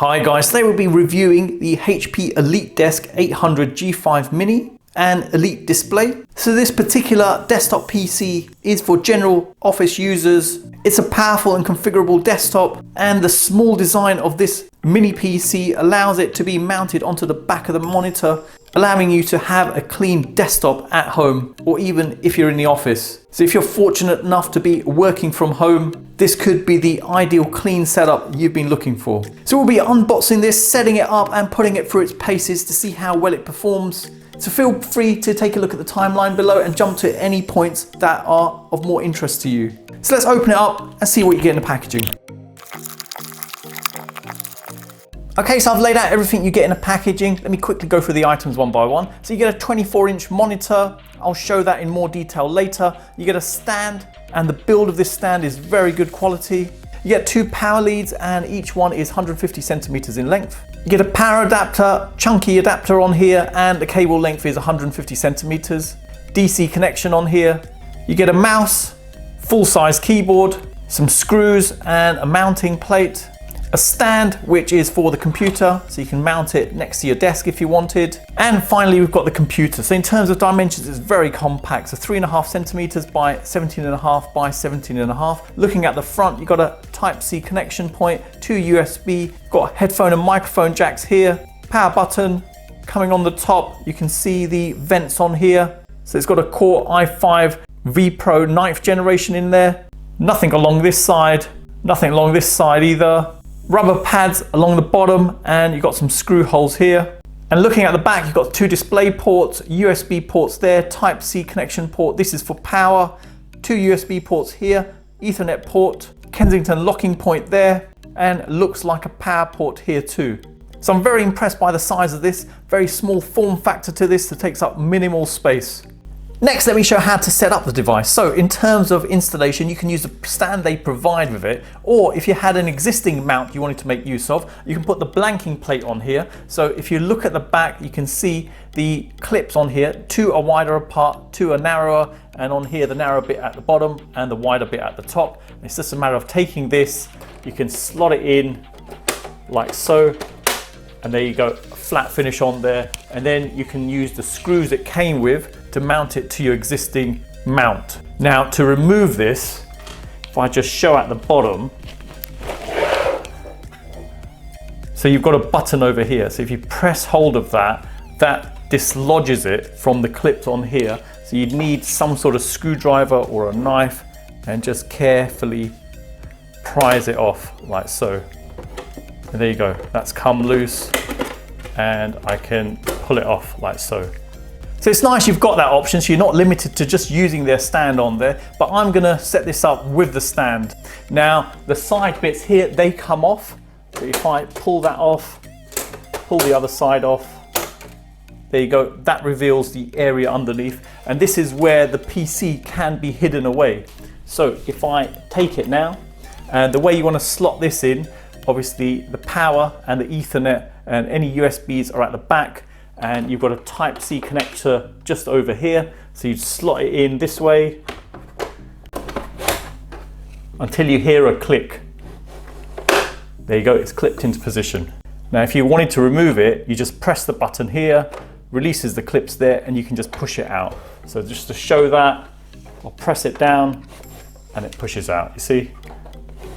Hi guys, today we'll be reviewing the HP EliteDesk 800 G5 Mini and EliteDisplay. So this particular desktop PC is for general office users. It's a powerful and configurable desktop, and the small design of this mini PC allows it to be mounted onto the back of the monitor, allowing you to have a clean desktop at home or even if you're in the office. So if you're fortunate enough to be working from home, this could be the ideal clean setup you've been looking for. So we'll be unboxing this, setting it up and putting it through its paces to see how well it performs. So feel free to take a look at the timeline below and jump to any points that are of more interest to you. So let's open it up and see what you get in the packaging. Okay, so I've laid out everything you get in the packaging. Let me quickly go through the items one by one. So you get a 24-inch monitor. I'll show that in more detail later. You get a stand, and the build of this stand is very good quality. You get two power leads, and each one is 150 centimeters in length. You get a power adapter, chunky adapter on here, and the cable length is 150 centimeters. DC connection on here. You get a mouse, full-size keyboard, some screws and a mounting plate. A stand, which is for the computer, so you can mount it next to your desk if you wanted. And finally, we've got the computer. So in terms of dimensions, it's very compact. So 3.5 centimeters by 17.5 by 17.5. Looking at the front, you've got a Type-C connection point, two USB, got headphone and microphone jacks here, power button. Coming on the top, you can see the vents on here. So it's got a Core i5 vPro 9th generation in there. Nothing along this side, nothing along this side either. Rubber pads along the bottom, and you've got some screw holes here. And looking at the back, you've got two display ports, USB ports there, Type-C connection port. This is for power. Two USB ports here, Ethernet port, Kensington locking point there, and looks like a power port here too. So I'm very impressed by the size of this. Very small form factor to this that takes up minimal space. Next, let me show how to set up the device. So in terms of installation, you can use the stand they provide with it, or if you had an existing mount you wanted to make use of, you can put the blanking plate on here. So if you look at the back, you can see the clips on here. Two are wider apart, two are narrower, and on here the narrow bit at the bottom and the wider bit at the top. It's just a matter of taking this, you can slot it in like so, and there you go, a flat finish on there. And then you can use the screws it came with to mount it to your existing mount. Now to remove this, if I just show at the bottom, so you've got a button over here. So if you press hold of that, that dislodges it from the clips on here. So you'd need some sort of screwdriver or a knife and just carefully prise it off like so. And there you go, that's come loose, and I can pull it off like so. So it's nice you've got that option, so you're not limited to just using their stand on there, but I'm gonna set this up with the stand. Now, the side bits here, they come off. So if I pull that off, pull the other side off, there you go, that reveals the area underneath. And this is where the PC can be hidden away. So if I take it now, and the way you wanna slot this in, obviously the power and the Ethernet and any USBs are at the back, and you've got a Type-C connector just over here. So you slot it in this way until you hear a click. There you go, it's clipped into position. Now if you wanted to remove it, you just press the button here, releases the clips there, and you can just push it out. So just to show that, I'll press it down and it pushes out, you see?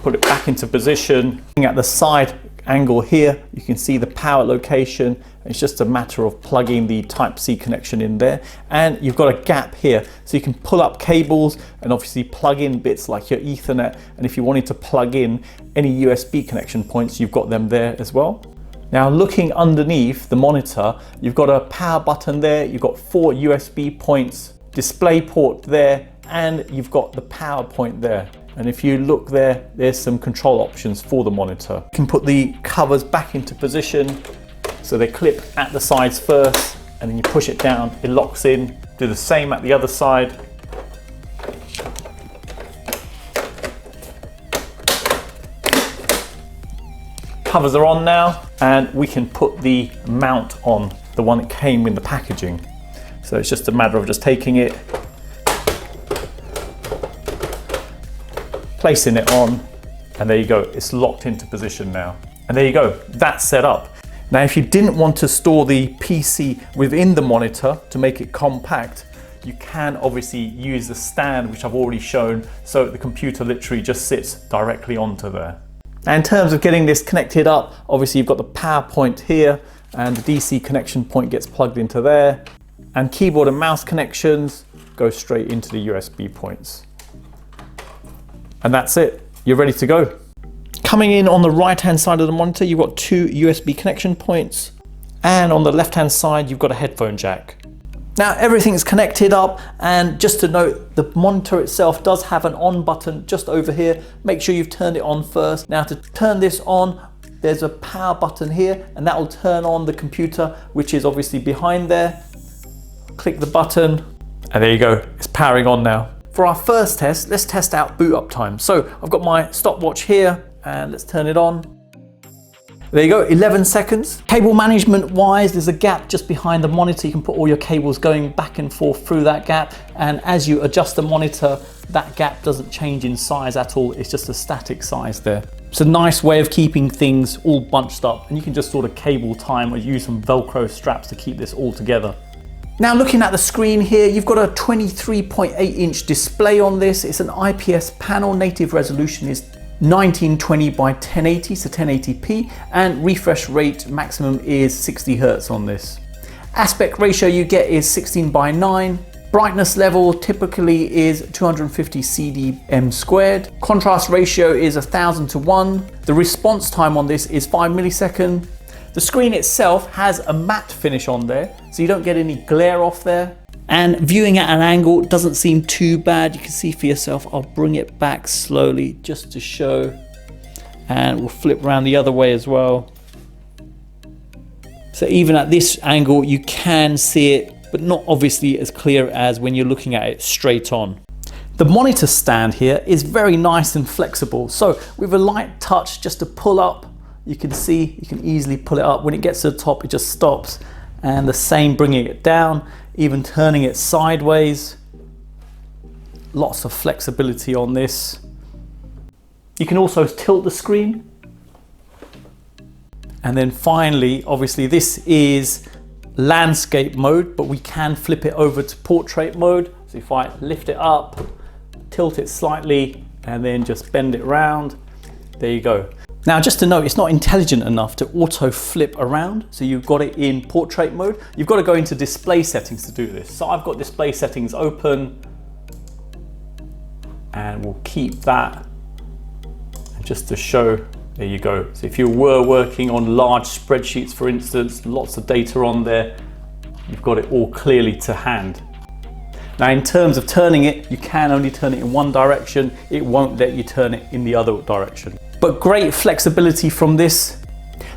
Put it back into position. Looking at the side angle here, you can see the power location. It's just a matter of plugging the Type-C connection in there, and you've got a gap here, so you can pull up cables and obviously plug in bits like your Ethernet, and if you wanted to plug in any USB connection points, you've got them there as well. Now looking underneath the monitor, you've got a power button there, you've got 4 USB points, display port there, and you've got the power point there. And if you look there, there's some control options for the monitor. You can put the covers back into position, so they clip at the sides first, and then you push it down, it locks in. Do the same at the other side. Covers are on now, and we can put the mount on, the one that came in the packaging. So it's just a matter of just taking it, placing it on, and there you go, it's locked into position now. And there you go, that's set up. Now, if you didn't want to store the PC within the monitor to make it compact, you can obviously use the stand, which I've already shown, so the computer literally just sits directly onto there. Now, in terms of getting this connected up, obviously you've got the power point here, and the DC connection point gets plugged into there, and keyboard and mouse connections go straight into the USB points. And that's it, you're ready to go. Coming in on the right hand side of the monitor, you've got two USB connection points, and on the left hand side you've got a headphone jack. Now everything's connected up, and just to note, the monitor itself does have an on button just over here. Make sure you've turned it on first. Now to turn this on, there's a power button here, and that will turn on the computer, which is obviously behind there. Click the button, and there you go, it's powering on now. For our first test, let's test out boot up time. So I've got my stopwatch here, and let's turn it on. There you go, 11 seconds. Cable management wise, there's a gap just behind the monitor. You can put all your cables going back and forth through that gap. And as you adjust the monitor, that gap doesn't change in size at all. It's just a static size there. It's a nice way of keeping things all bunched up, and you can just sort of cable time or use some Velcro straps to keep this all together. Now looking at the screen here, you've got a 23.8-inch display on this. It's an IPS panel, native resolution is 1920 by 1080, so 1080p, and refresh rate maximum is 60 Hz on this. Aspect ratio you get is 16:9. Brightness level typically is 250 CDM squared. Contrast ratio is 1000 to 1. The response time on this is 5 milliseconds. The screen itself has a matte finish on there, so you don't get any glare off there. And viewing at an angle doesn't seem too bad. You can see for yourself. I'll bring it back slowly just to show. And we'll flip around the other way as well. So even at this angle, you can see it, but not obviously as clear as when you're looking at it straight on. The monitor stand here is very nice and flexible. So with a light touch just to pull up, you can see, you can easily pull it up. When it gets to the top, it just stops. And the same bringing it down, even turning it sideways. Lots of flexibility on this. You can also tilt the screen. And then finally, obviously this is landscape mode, but we can flip it over to portrait mode. So if I lift it up, tilt it slightly, and then just bend it around, there you go. Now, just to note, it's not intelligent enough to auto flip around. So you've got it in portrait mode. You've got to go into display settings to do this. So I've got display settings open, and we'll keep that. And just to show, there you go. So if you were working on large spreadsheets, for instance, lots of data on there, you've got it all clearly to hand. Now, in terms of turning it, you can only turn it in one direction. It won't let you turn it in the other direction. But great flexibility from this.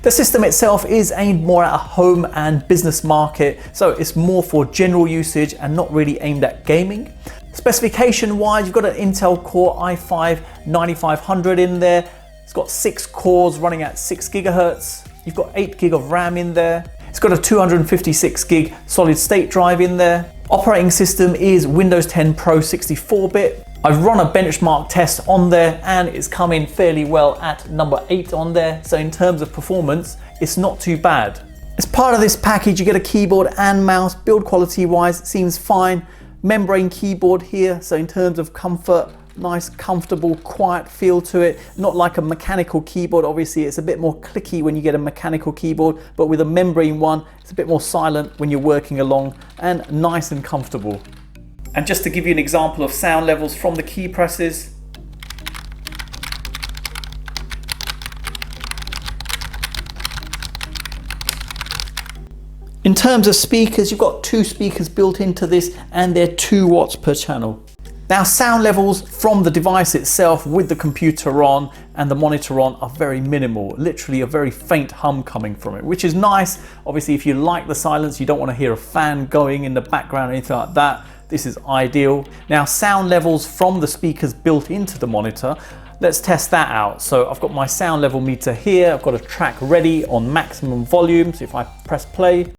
The system itself is aimed more at a home and business market, so it's more for general usage and not really aimed at gaming. Specification wise, you've got an Intel Core i5-9500 in there. It's got 6 cores running at 6 gigahertz. You've got 8 gig of RAM in there. It's got a 256 gig solid state drive in there. Operating system is Windows 10 Pro 64-bit. I've run a benchmark test on there, and it's come in fairly well at number 8 on there. So in terms of performance, it's not too bad. As part of this package, you get a keyboard and mouse. Build quality wise, it seems fine. Membrane keyboard here. So in terms of comfort, nice, comfortable, quiet feel to it. Not like a mechanical keyboard. Obviously, it's a bit more clicky when you get a mechanical keyboard, but with a membrane one, it's a bit more silent when you're working along, and nice and comfortable. And just to give you an example of sound levels from the key presses. In terms of speakers, you've got 2 speakers built into this, and they're 2 watts per channel. Now, sound levels from the device itself with the computer on and the monitor on are very minimal, literally a very faint hum coming from it, which is nice. Obviously, if you like the silence, you don't want to hear a fan going in the background or anything like that, this is ideal. Now, sound levels from the speakers built into the monitor, let's test that out. So I've got my sound level meter here. I've got a track ready on maximum volume. So if I press play,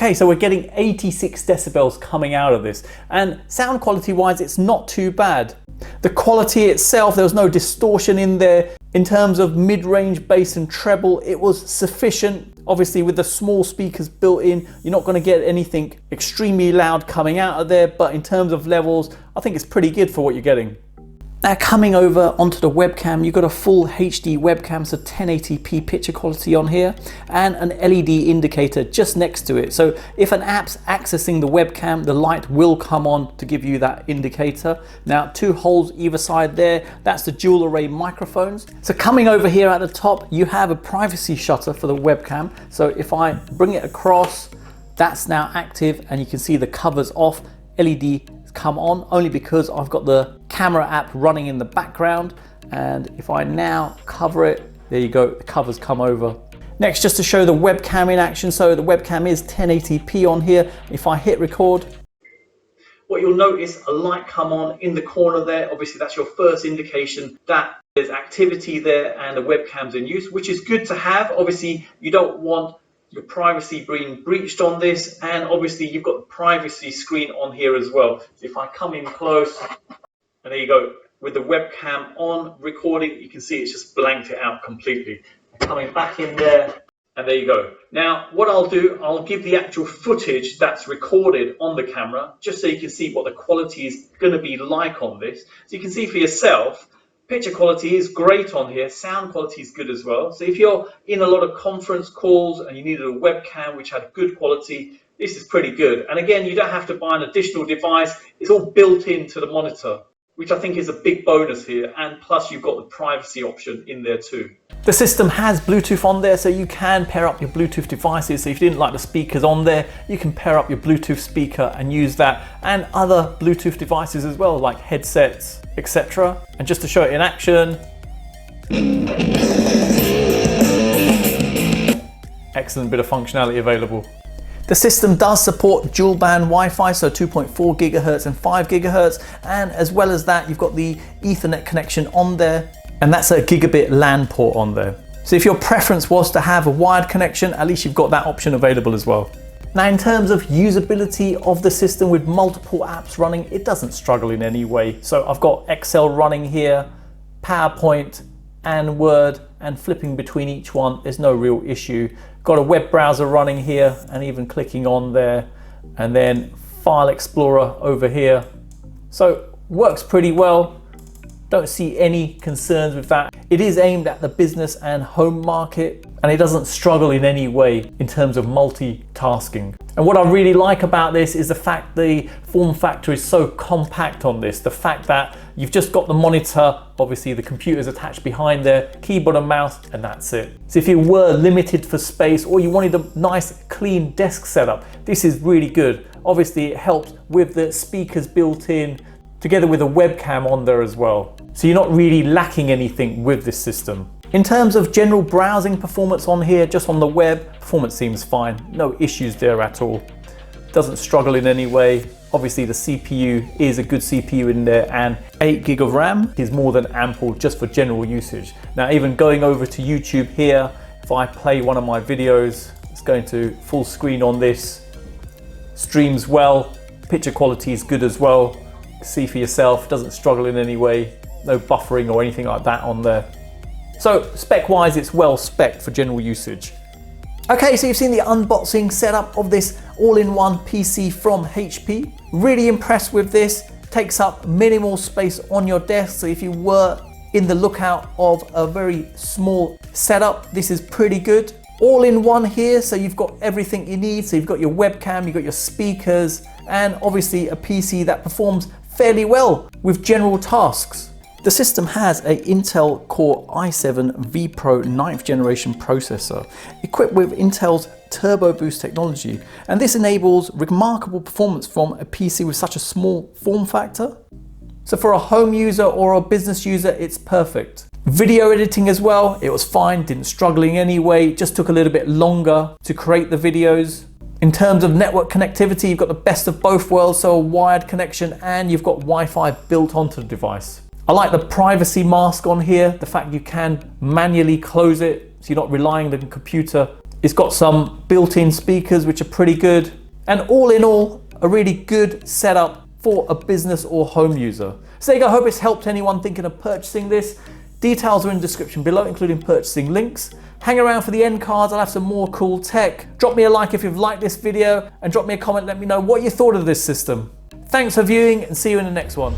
Okay, so we're getting 86 decibels coming out of this, and sound quality wise, it's not too bad. The quality itself, there was no distortion in there. In terms of mid-range bass and treble, it was sufficient. Obviously with the small speakers built in, you're not going to get anything extremely loud coming out of there, but in terms of levels, I think it's pretty good for what you're getting. Now coming over onto the webcam, you've got a full HD webcam, so 1080p picture quality on here, and an LED indicator just next to it. So if an app's accessing the webcam, the light will come on to give you that indicator. Now 2 holes either side there, that's the dual array microphones. So coming over here at the top, you have a privacy shutter for the webcam. So if I bring it across, that's now active and you can see the covers off, LED come on, only because I've got the camera app running in the background. And if I now cover it, there you go, the covers come over. Next, just to show the webcam in action. So the webcam is 1080p on here. If I hit record, what you'll notice, a light come on in the corner there. Obviously that's your first indication that there's activity there and the webcam's in use, which is good to have. Obviously you don't want your privacy being breached on this, and obviously you've got the privacy screen on here as well. So if I come in close, and there you go, with the webcam on recording, you can see it's just blanked it out completely. Coming back in there, and there you go. Now what I'll do, I'll give the actual footage that's recorded on the camera, just so you can see what the quality is going to be like on this. So you can see for yourself, picture quality is great on here, sound quality is good as well. So if you're in a lot of conference calls and you needed a webcam which had good quality, this is pretty good. And again, you don't have to buy an additional device, it's all built into the monitor, which I think is a big bonus here. And plus you've got the privacy option in there too. The system has Bluetooth on there, so you can pair up your Bluetooth devices. So if you didn't like the speakers on there, you can pair up your Bluetooth speaker and use that, and other Bluetooth devices as well, like headsets, etc. And just to show it in action, excellent bit of functionality available. The system does support dual band Wi-Fi, so 2.4 gigahertz and 5 gigahertz, and as well as that, you've got the Ethernet connection on there, and that's a gigabit LAN port on there. So if your preference was to have a wired connection, at least you've got that option available as well. Now in terms of usability of the system with multiple apps running, it doesn't struggle in any way. So I've got Excel running here, PowerPoint and Word, and flipping between each one, there's no real issue. Got a web browser running here, and even clicking on there, and then File Explorer over here. So works pretty well. Don't see any concerns with that. It is aimed at the business and home market, and it doesn't struggle in any way in terms of multitasking. And what I really like about this is the fact the form factor is so compact on this. The fact that you've just got the monitor, obviously the computer's attached behind there, keyboard and mouse, and that's it. So if you were limited for space or you wanted a nice clean desk setup, this is really good. Obviously it helps with the speakers built in, together with a webcam on there as well. So you're not really lacking anything with this system. In terms of general browsing performance on here, just on the web, performance seems fine. No issues there at all. Doesn't struggle in any way. Obviously the CPU is a good CPU in there, and 8 gig of RAM is more than ample just for general usage. Now even going over to YouTube here, if I play one of my videos, it's going to full screen on this, streams well, picture quality is good as well. See for yourself, doesn't struggle in any way, no buffering or anything like that on there. So spec wise, it's well spec'd for general usage. Okay, so you've seen the unboxing setup of this all-in-one PC from HP. Really impressed with this. Takes up minimal space on your desk, so if you were in the lookout of a very small setup, this is pretty good. All in one here, so you've got everything you need. So you've got your webcam, you've got your speakers, and obviously a PC that performs fairly well with general tasks. The system has an Intel Core i7 vPro 9th generation processor equipped with Intel's Turbo Boost technology, and this enables remarkable performance from a PC with such a small form factor. So for a home user or a business user, it's perfect. Video editing as well, it was fine, didn't struggle in any way, just took a little bit longer to create the videos. In terms of network connectivity, you've got the best of both worlds, so a wired connection and you've got Wi-Fi built onto the device. I like the privacy mask on here, the fact you can manually close it, so you're not relying on the computer It's got some built-in speakers which are pretty good, and all in all, a really good setup for a business or home user. So there you go, I hope it's helped anyone thinking of purchasing this. Details are in the description below, including purchasing links. Hang around for the end cards, I'll have some more cool tech. Drop me a like if you've liked this video, and drop me a comment, let me know what you thought of this system. Thanks for viewing, and see you in the next one.